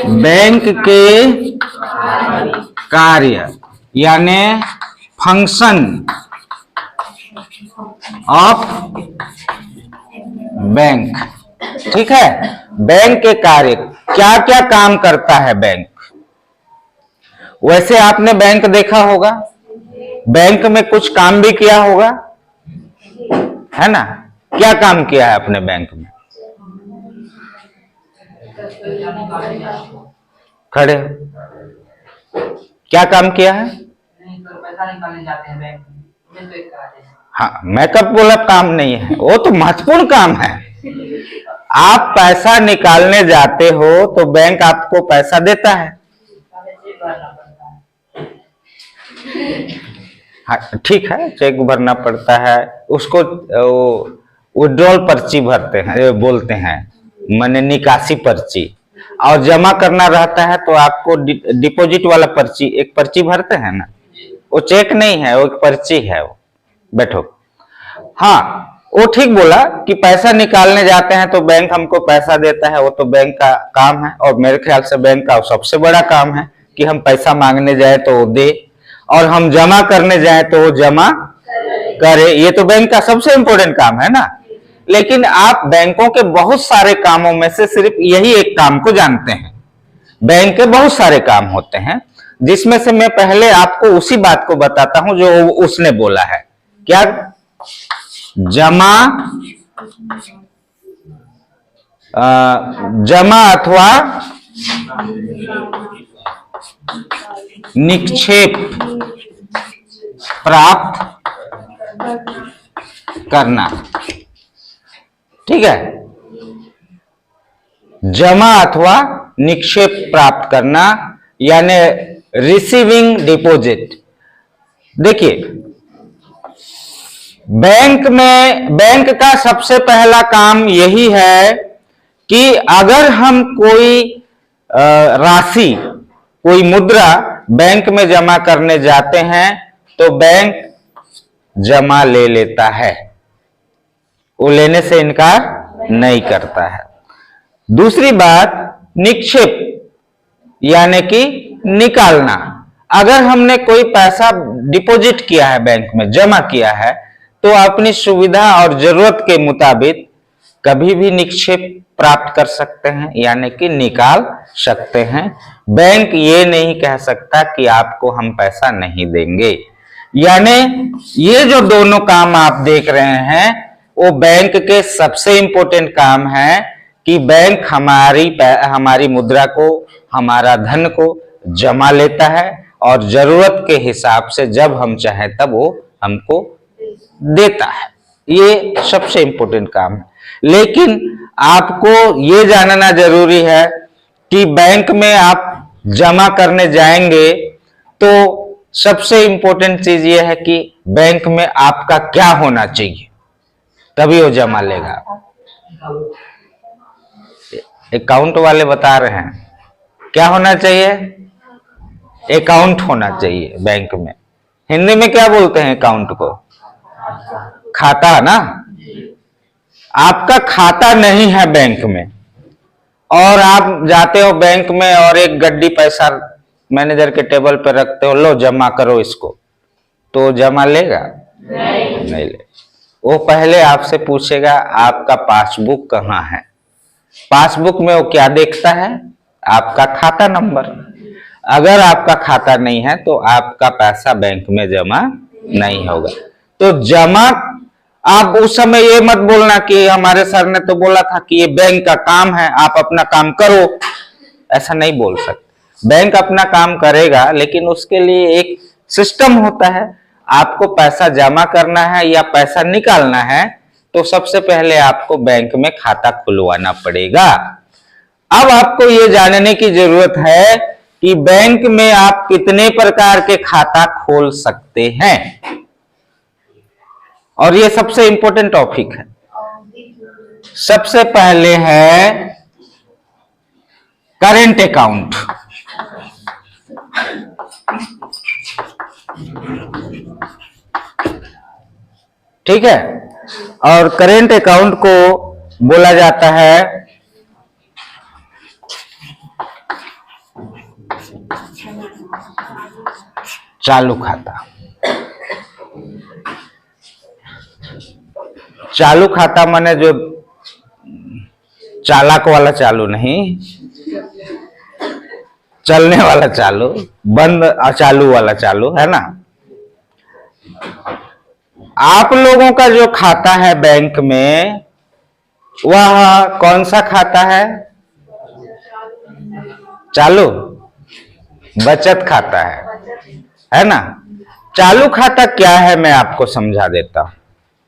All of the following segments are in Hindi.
बैंक के कार्य यानी फंक्शन ऑफ बैंक। ठीक है, बैंक के कार्य, क्या क्या काम करता है बैंक। वैसे आपने बैंक देखा होगा, बैंक में कुछ काम भी किया होगा, है ना। क्या काम किया है अपने बैंक में? खड़े क्या काम किया है? पैसा निकालने जाते हैं बैंक में, हाँ, मेकअप वाला काम नहीं है, वो तो महत्वपूर्ण काम है। आप पैसा निकालने जाते हो तो बैंक आपको पैसा देता है। हाँ ठीक है, चेक भरना पड़ता है, उसको विड्रॉल पर्ची भरते हैं, बोलते हैं, माने निकासी पर्ची। और जमा करना रहता है तो आपको डिपॉजिट वाला पर्ची, एक पर्ची भरते हैं ना, वो चेक नहीं है, वो एक पर्ची है। वो बैठो। हाँ, वो ठीक बोला कि पैसा निकालने जाते हैं तो बैंक हमको पैसा देता है, वो तो बैंक का काम है। और मेरे ख्याल से बैंक का सबसे बड़ा काम है कि हम पैसा मांगने जाए तो वो दे, और हम जमा करने जाए तो वो जमा करे। ये तो बैंक का सबसे इंपॉर्टेंट काम है ना। लेकिन आप बैंकों के बहुत सारे कामों में से सिर्फ यही एक काम को जानते हैं। बैंक के बहुत सारे काम होते हैं, जिसमें से मैं पहले आपको उसी बात को बताता हूं जो उसने बोला है। क्या? जमा अथवा निक्षेप प्राप्त करना। ठीक है, जमा अथवा निक्षेप प्राप्त करना यानी रिसीविंग डिपॉजिट। देखिए, बैंक का सबसे पहला काम यही है कि अगर हम कोई राशि, कोई मुद्रा बैंक में जमा करने जाते हैं तो बैंक जमा ले लेता है, वो लेने से इनकार नहीं करता है। दूसरी बात, निक्षेप यानी कि निकालना। अगर हमने कोई पैसा डिपॉजिट किया है बैंक में, जमा किया है, तो अपनी सुविधा और जरूरत के मुताबिक कभी भी निक्षेप प्राप्त कर सकते हैं, यानी कि निकाल सकते हैं। बैंक ये नहीं कह सकता कि आपको हम पैसा नहीं देंगे। यानी ये जो दोनों काम आप देख रहे हैं वो बैंक के सबसे इंपॉर्टेंट काम है कि बैंक हमारी मुद्रा को, हमारा धन को जमा लेता है और जरूरत के हिसाब से जब हम चाहे तब वो हमको देता है। ये सबसे इंपॉर्टेंट काम है। लेकिन आपको ये जानना जरूरी है कि बैंक में आप जमा करने जाएंगे तो सबसे इंपॉर्टेंट चीज ये है कि बैंक में आपका क्या होना चाहिए, तभी वो जमा लेगा। अकाउंट वाले बता रहे हैं क्या होना चाहिए? अकाउंट होना चाहिए बैंक में। हिंदी में क्या बोलते हैं अकाउंट को? खाता ना। आपका खाता नहीं है बैंक में और आप जाते हो बैंक में और एक गड्डी पैसा मैनेजर के टेबल पर रखते हो, लो जमा करो इसको, तो जमा लेगा? नहीं ले। वो पहले आपसे पूछेगा आपका पासबुक कहाँ है। पासबुक में वो क्या देखता है? आपका खाता नंबर। अगर आपका खाता नहीं है तो आपका पैसा बैंक में जमा नहीं होगा। तो जमा, आप उस समय ये मत बोलना कि हमारे सर ने तो बोला था कि ये बैंक का काम है, आप अपना काम करो, ऐसा नहीं बोल सकते। बैंक अपना काम करेगा, लेकिन उसके लिए एक सिस्टम होता है। आपको पैसा जमा करना है या पैसा निकालना है तो सबसे पहले आपको बैंक में खाता खुलवाना पड़ेगा। अब आपको ये जानने की जरूरत है कि बैंक में आप कितने प्रकार के खाता खोल सकते हैं, और ये सबसे इंपॉर्टेंट टॉपिक है। सबसे पहले है करेंट अकाउंट। ठीक है, और करेंट अकाउंट को बोला जाता है चालू खाता। चालू खाता माने जो चालाक वाला चालू नहीं, चलने वाला चालू, बंद अचालू वाला चालू, है ना। आप लोगों का जो खाता है बैंक में, वह कौन सा खाता है? चालू बचत खाता है ना। चालू खाता क्या है मैं आपको समझा देता हूं।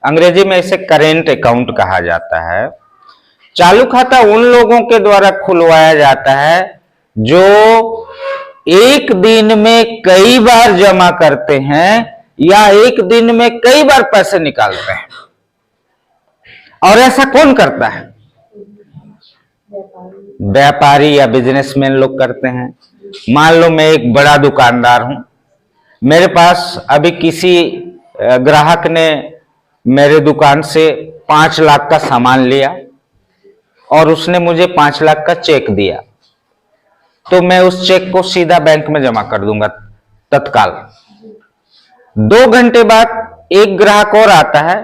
अंग्रेजी में इसे करेंट अकाउंट कहा जाता है। चालू खाता उन लोगों के द्वारा खुलवाया जाता है जो एक दिन में कई बार जमा करते हैं या एक दिन में कई बार पैसे निकालते हैं। और ऐसा कौन करता है? व्यापारी या बिजनेसमैन लोग करते हैं। मान लो मैं एक बड़ा दुकानदार हूं, मेरे पास अभी किसी ग्राहक ने मेरे दुकान से 5 लाख का सामान लिया और उसने मुझे 5 लाख का चेक दिया, तो मैं उस चेक को सीधा बैंक में जमा कर दूंगा तत्काल। 2 घंटे बाद एक ग्राहक और आता है,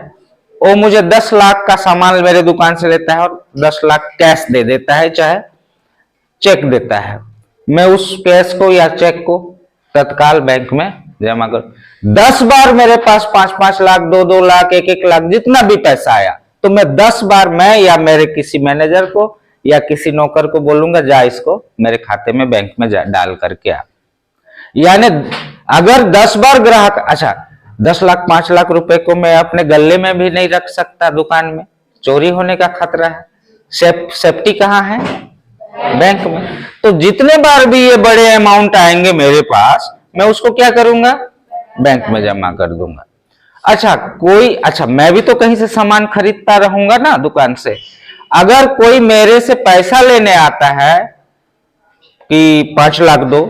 वो मुझे 10 लाख का सामान मेरे दुकान से लेता है और 10 लाख कैश दे देता है, चाहे चेक देता है। मैं उस कैश को या चेक को तत्काल बैंक में जमा कर। 10 बार मेरे पास 5-5 लाख, 2-2 लाख, 1-1 लाख, जितना भी पैसा आया, तो मैं 10 बार मैं या मेरे किसी मैनेजर को या किसी नौकर को बोलूंगा, जा इसको मेरे खाते में बैंक में डाल करके आ। यानी अगर 10 बार ग्राहक, अच्छा 10 लाख 5 लाख रुपए को मैं अपने गले में भी नहीं रख सकता, दुकान में चोरी होने का खतरा है। सेफ्टी कहाँ है? बैंक में। तो जितने बार भी ये बड़े अमाउंट आएंगे मेरे पास, मैं उसको क्या करूंगा? बैंक में जमा कर दूंगा। अच्छा मैं भी तो कहीं से सामान खरीदता रहूंगा ना दुकान से। अगर कोई मेरे से पैसा लेने आता है कि 5 लाख दो,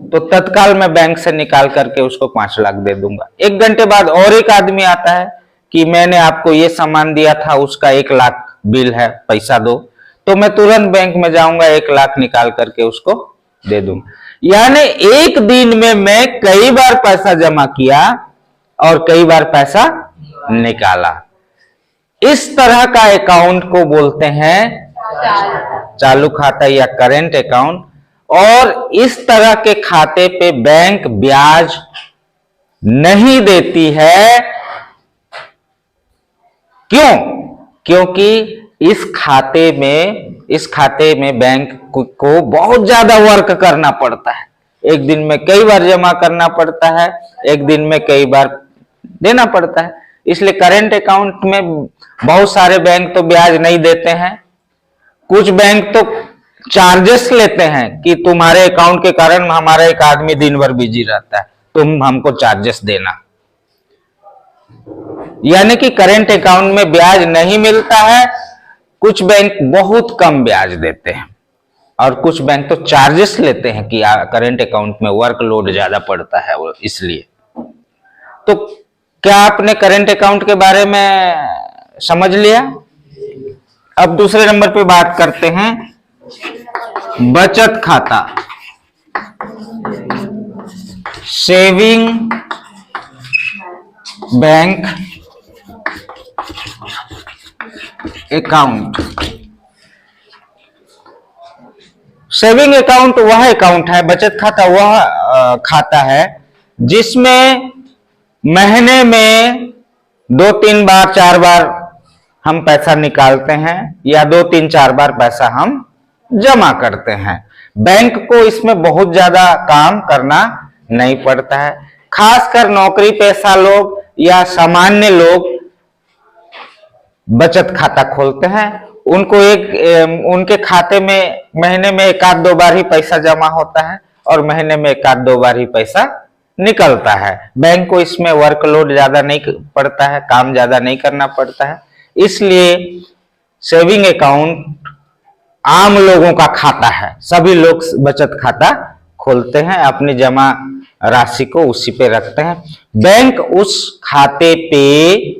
तो तत्काल मैं बैंक से निकाल करके उसको 5 लाख दे दूंगा। 1 घंटे बाद और एक आदमी आता है कि मैंने आपको ये सामान दिया था, उसका 1 लाख बिल है, पैसा दो, तो मैं तुरंत बैंक में जाऊंगा, 1 लाख निकाल करके उसको दे दूंगा। यानी एक दिन में मैं कई बार पैसा जमा किया और कई बार पैसा निकाला। इस तरह का अकाउंट को बोलते हैं चालू खाता या करेंट अकाउंट। और इस तरह के खाते पे बैंक ब्याज नहीं देती है। क्यों? क्योंकि इस खाते में बैंक को बहुत ज्यादा वर्क करना पड़ता है। एक दिन में कई बार जमा करना पड़ता है, एक दिन में कई बार देना पड़ता है। इसलिए करेंट अकाउंट में बहुत सारे बैंक तो ब्याज नहीं देते हैं। कुछ बैंक तो चार्जेस लेते हैं कि तुम्हारे अकाउंट के कारण हमारा एक आदमी दिन भर बिजी रहता है, तुम हमको चार्जेस देना। यानी कि करेंट अकाउंट में ब्याज नहीं मिलता है। कुछ बैंक बहुत कम ब्याज देते हैं और कुछ बैंक तो चार्जेस लेते हैं कि करेंट अकाउंट में वर्कलोड ज्यादा पड़ता है वो, इसलिए। तो क्या आपने करेंट अकाउंट के बारे में समझ लिया? अब दूसरे नंबर पे बात करते हैं बचत खाता, saving bank account. Saving account वह अकाउंट है, बचत खाता वह खाता है जिसमें महीने में 2-3 बार 4 बार हम पैसा निकालते हैं या 2-3 4 बार पैसा हम जमा करते हैं। बैंक को इसमें बहुत ज्यादा काम करना नहीं पड़ता है। खासकर नौकरी पेशा लोग या सामान्य लोग बचत खाता खोलते हैं। उनको उनके खाते में महीने में 1-2 बार ही पैसा जमा होता है और महीने में 1-2 बार ही पैसा निकलता है। बैंक को इसमें वर्कलोड ज्यादा नहीं पड़ता है, काम ज्यादा नहीं करना पड़ता है। इसलिए सेविंग अकाउंट आम लोगों का खाता है। सभी लोग बचत खाता खोलते हैं, अपनी जमा राशि को उसी पे रखते हैं। बैंक उस खाते पे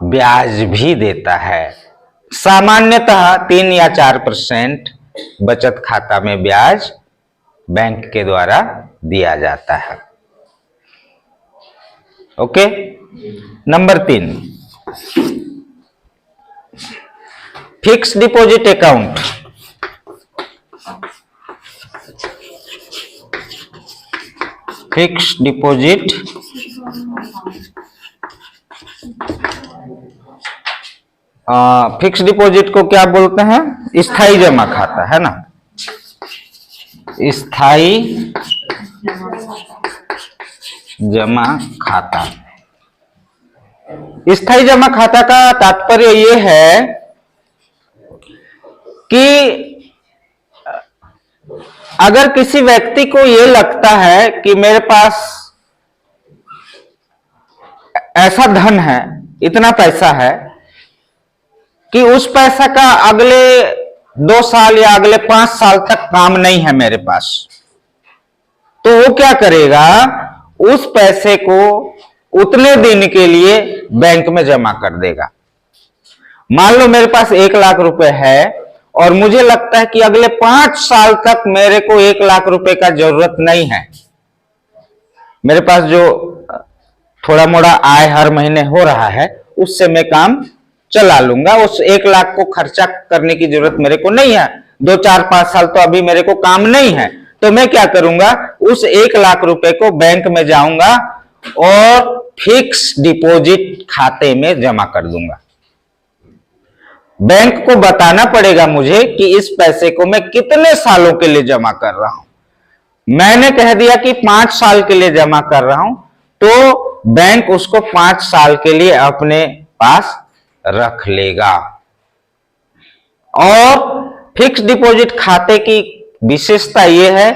ब्याज भी देता है। सामान्यतः 3 या 4% बचत खाता में ब्याज बैंक के द्वारा दिया जाता है। Okay. Number 3, fix deposit account. Fix deposit fix deposit को क्या बोलते हैं? स्थायी जमा खाता, है ना। स्थायी जमा खाता। स्थायी जमा खाता का तात्पर्य यह है कि अगर किसी व्यक्ति को यह लगता है कि मेरे पास ऐसा धन है, इतना पैसा है कि उस पैसा का अगले 2 साल या अगले 5 साल तक काम नहीं है मेरे पास, तो वो क्या करेगा? उस पैसे को उतने दिन के लिए बैंक में जमा कर देगा। मान लो मेरे पास 1 लाख रुपए है और मुझे लगता है कि अगले 5 साल तक मेरे को 1 लाख रुपए का जरूरत नहीं है। मेरे पास जो थोड़ा मोड़ा आय हर महीने हो रहा है उससे मैं काम चला लूंगा, उस 1 लाख को खर्चा करने की जरूरत मेरे को नहीं है। 2, 4, 5 साल तो अभी मेरे को काम नहीं है, तो मैं क्या करूंगा? उस 1 लाख रुपए को बैंक में जाऊंगा और फिक्स डिपॉजिट खाते में जमा कर दूंगा। बैंक को बताना पड़ेगा मुझे कि इस पैसे को मैं कितने सालों के लिए जमा कर रहा हूं। मैंने कह दिया कि 5 साल के लिए जमा कर रहा हूं, तो बैंक उसको 5 साल के लिए अपने पास रख लेगा। और फिक्स डिपॉजिट खाते की विशेषता यह है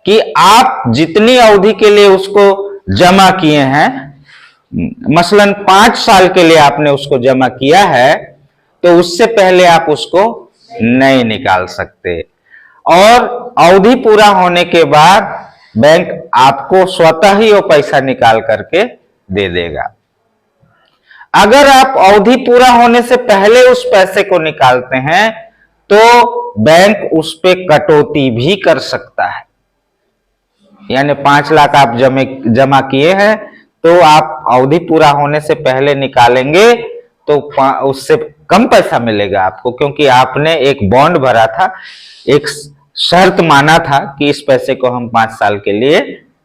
कि आप जितनी अवधि के लिए उसको जमा किए हैं, मसलन 5 साल के लिए आपने उसको जमा किया है, तो उससे पहले आप उसको नहीं निकाल सकते। और अवधि पूरा होने के बाद बैंक आपको स्वतः ही वो पैसा निकाल करके दे देगा। अगर आप अवधि पूरा होने से पहले उस पैसे को निकालते हैं तो बैंक उस पे कटौती भी कर सकता है। यानी 5 लाख आप जमा किए हैं, तो आप अवधि पूरा होने से पहले निकालेंगे तो उससे कम पैसा मिलेगा आपको, क्योंकि आपने एक बॉन्ड भरा था, एक शर्त माना था कि इस पैसे को हम 5 साल के लिए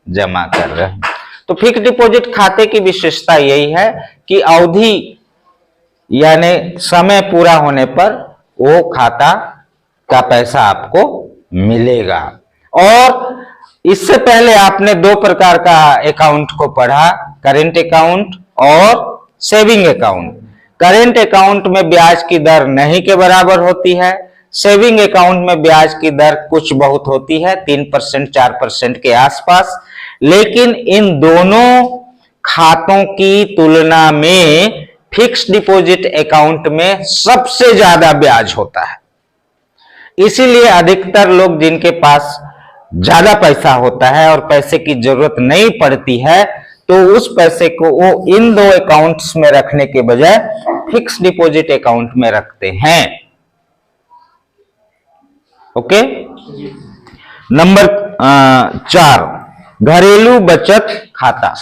जमा कर रहे हैं। तो फिक्स डिपॉजिट खाते की विशेषता यही है कि अवधि यानी समय पूरा होने पर वो खाता का पैसा आपको मिलेगा। और इससे पहले आपने 2 प्रकार का अकाउंट को पढ़ा, करेंट अकाउंट और सेविंग अकाउंट। करेंट अकाउंट में ब्याज की दर नहीं के बराबर होती है, सेविंग अकाउंट में ब्याज की दर कुछ बहुत होती है, 3% 4% के आसपास। लेकिन इन दोनों खातों की तुलना में फिक्स डिपॉजिट अकाउंट में सबसे ज्यादा ब्याज होता है। इसीलिए अधिकतर लोग जिनके पास ज्यादा पैसा होता है और पैसे की जरूरत नहीं पड़ती है, तो उस पैसे को वो इन 2 अकाउंट्स में रखने के बजाय फिक्स डिपॉजिट अकाउंट में रखते हैं। ओके। नंबर 4, घरेलू बचत खाता।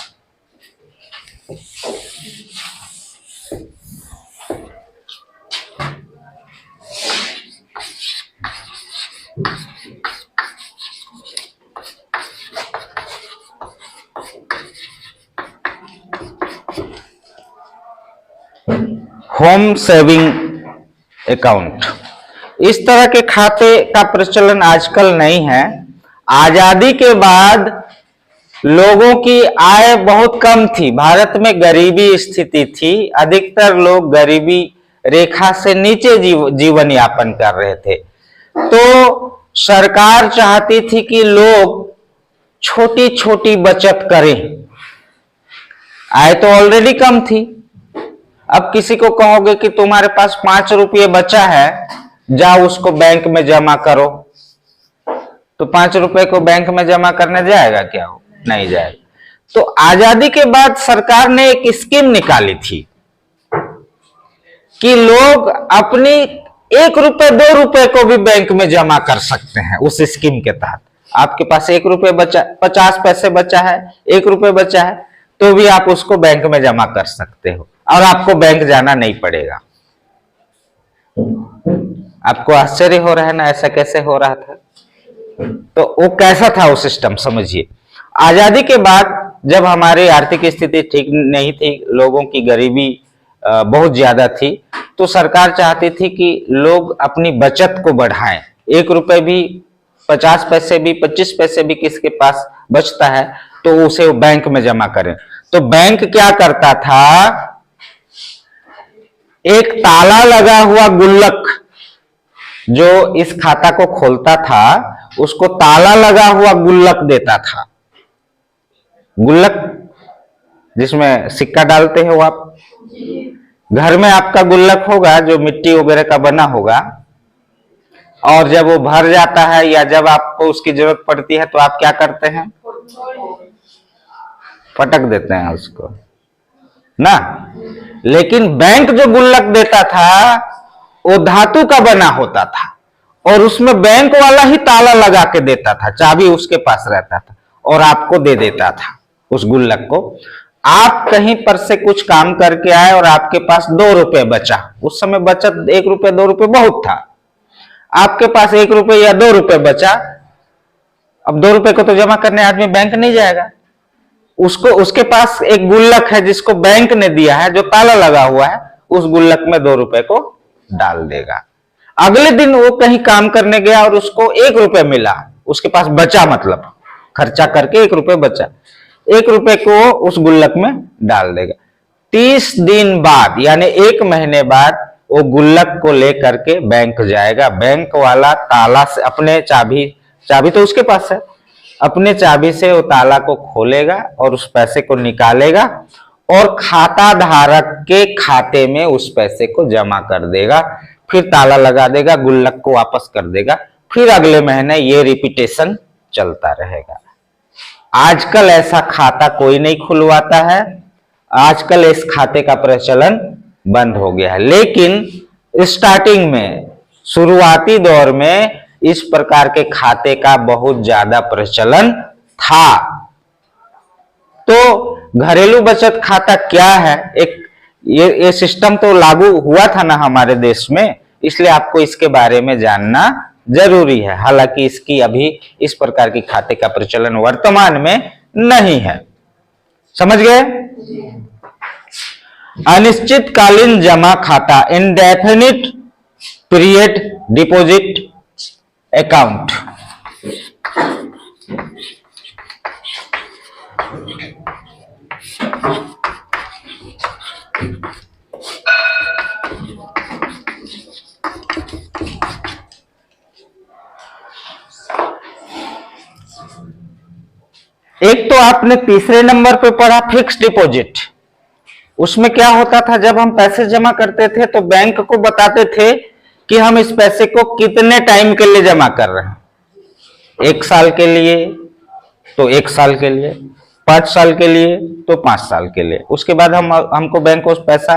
Home saving account. इस तरह के खाते का प्रचलन आजकल नहीं है। आजादी के बाद लोगों की आय बहुत कम थी, भारत में गरीबी स्थिति थी, अधिकतर लोग गरीबी रेखा से नीचे जीवन यापन कर रहे थे। तो सरकार चाहती थी कि लोग छोटी छोटी बचत करें। आय तो ऑलरेडी कम थी, अब किसी को कहोगे कि तुम्हारे पास 5 रुपये बचा है, जाओ उसको बैंक में जमा करो, तो 5 रुपए को बैंक में जमा करने जाएगा क्या? वो नहीं जाएगा। तो आजादी के बाद सरकार ने एक स्कीम निकाली थी कि लोग अपनी 1 रुपए 2 रुपए को भी बैंक में जमा कर सकते हैं। उस स्कीम के तहत आपके पास 1 रुपये बचा, 50 पैसे बचा है, 1 रुपये बचा है, तो भी आप उसको बैंक में जमा कर सकते हो और आपको बैंक जाना नहीं पड़ेगा। आपको आश्चर्य हो रहा है ना, ऐसा कैसे हो रहा था? तो वो कैसा था वो सिस्टम, समझिए। आजादी के बाद जब हमारी आर्थिक स्थिति ठीक नहीं थी, लोगों की गरीबी बहुत ज्यादा थी, तो सरकार चाहती थी कि लोग अपनी बचत को बढ़ाएं। 1 रुपए भी, 50 पैसे भी, 25 पैसे भी किसके पास बचता है तो उसे बैंक में जमा करें। तो बैंक क्या करता था, एक ताला लगा हुआ गुल्लक जो इस खाता को खोलता था, उसको ताला लगा हुआ गुल्लक देता था। गुल्लक जिसमें सिक्का डालते हो आप, घर में आपका गुल्लक होगा जो मिट्टी वगैरह का बना होगा, और जब वो भर जाता है या जब आपको उसकी जरूरत पड़ती है तो आप क्या करते हैं, पटक देते हैं उसको ना। लेकिन बैंक जो गुल्लक देता था वो धातु का बना होता था और उसमें बैंक वाला ही ताला लगा के देता था, चाबी उसके पास रहता था और आपको दे देता था उस गुल्लक को। आप कहीं पर से कुछ काम करके आए और आपके पास 2 रुपए बचा, उस समय बचत 1 रुपए 2 रुपए बहुत था, आपके पास 1 रुपए या 2 रुपए बचा। अब 2 रुपए को तो जमा करने आदमी बैंक नहीं जाएगा, उसको उसके पास एक गुल्लक है जिसको बैंक ने दिया है, जो ताला लगा हुआ है, उस गुल्लक में 2 रुपए को डाल देगा। अगले दिन वो कहीं काम करने गया और उसको 1 रुपए मिला, उसके पास बचा, मतलब खर्चा करके 1 रुपए बचा, 1 रुपए को उस गुल्लक में डाल देगा। 30 दिन बाद यानी 1 महीने बाद वो गुल्लक को लेकर के बैंक जाएगा। बैंक वाला ताला से अपने चाबी तो उसके पास है, अपने चाबी से वो ताला को खोलेगा और उस पैसे को निकालेगा और खाता धारक के खाते में उस पैसे को जमा कर देगा, फिर ताला लगा देगा, गुल्लक को वापस कर देगा, फिर अगले महीने ये रिपीटेशन चलता रहेगा। आजकल ऐसा खाता कोई नहीं खुलवाता है, आजकल इस खाते का प्रचलन बंद हो गया है। लेकिन स्टार्टिंग में, शुरुआती दौर में इस प्रकार के खाते का बहुत ज्यादा प्रचलन था। तो घरेलू बचत खाता क्या है, एक ये सिस्टम तो लागू हुआ था ना हमारे देश में, इसलिए आपको इसके बारे में जानना जरूरी है। हालांकि इसकी अभी इस प्रकार की खाते का प्रचलन वर्तमान में नहीं है। समझ गए? अनिश्चितकालीन जमा खाता, इंडेफिनिट पीरियड डिपॉजिट अकाउंट। एक तो आपने तीसरे नंबर पे पढ़ा फिक्स्ड डिपॉजिट। उसमें क्या होता था, जब हम पैसे जमा करते थे तो बैंक को बताते थे कि हम इस पैसे को कितने टाइम के लिए जमा कर रहे हैं। 1 साल के लिए तो 1 साल के लिए, 5 साल के लिए तो 5 साल के लिए, उसके बाद हमको बैंक उस पैसा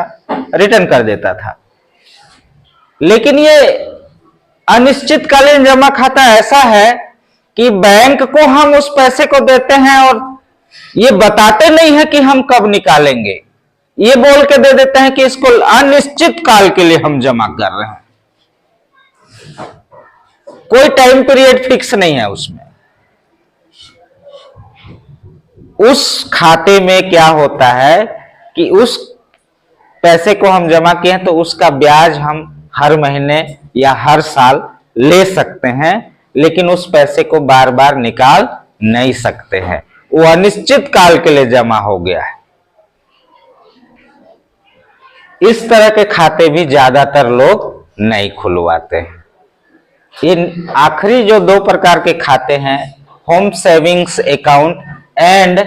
रिटर्न कर देता था। लेकिन ये अनिश्चितकालीन जमा खाता ऐसा है कि बैंक को हम उस पैसे को देते हैं और ये बताते नहीं है कि हम कब निकालेंगे, ये बोल के दे देते हैं कि इसको अनिश्चित काल के लिए हम जमा कर रहे हैं। कोई टाइम पीरियड फिक्स नहीं है उसमें। उस खाते में क्या होता है कि उस पैसे को हम जमा किए हैं तो उसका ब्याज हम हर महीने या हर साल ले सकते हैं, लेकिन उस पैसे को बार बार निकाल नहीं सकते हैं। वो अनिश्चित काल के लिए जमा हो गया है। इस तरह के खाते भी ज्यादातर लोग नहीं खुलवाते हैं। ये आखिरी जो 2 प्रकार के खाते हैं, home savings account and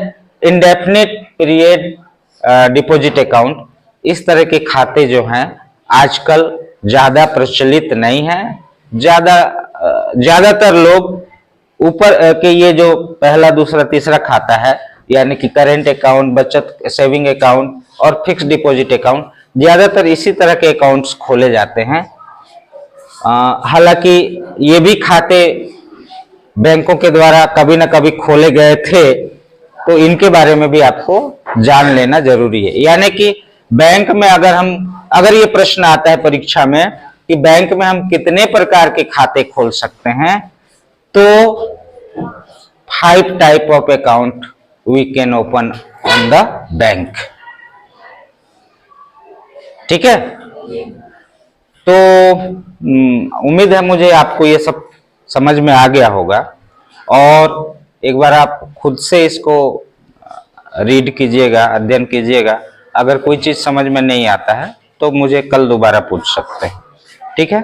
indefinite period deposit account, इस तरह के खाते जो हैं आजकल ज्यादा प्रचलित नहीं है। ज्यादातर लोग ऊपर के ये जो पहला, दूसरा, तीसरा खाता है, यानी कि करेंट अकाउंट, बचत सेविंग अकाउंट और फिक्स्ड डिपॉजिट अकाउंट, ज्यादातर इसी तरह के अकाउंट्स खोले जाते हैं। हालांकि ये भी खाते बैंकों के द्वारा कभी ना कभी खोले गए थे, तो इनके बारे में भी आपको जान लेना जरूरी है। यानी कि बैंक में अगर ये प्रश्न आता है परीक्षा में कि बैंक में हम कितने प्रकार के खाते खोल सकते हैं, तो 5 type of account we can open on the bank. ठीक है, तो उम्मीद है मुझे आपको ये सब समझ में आ गया होगा, और एक बार आप खुद से इसको रीड कीजिएगा, अध्ययन कीजिएगा। अगर कोई चीज समझ में नहीं आता है तो मुझे कल दोबारा पूछ सकते हैं। ठीक है।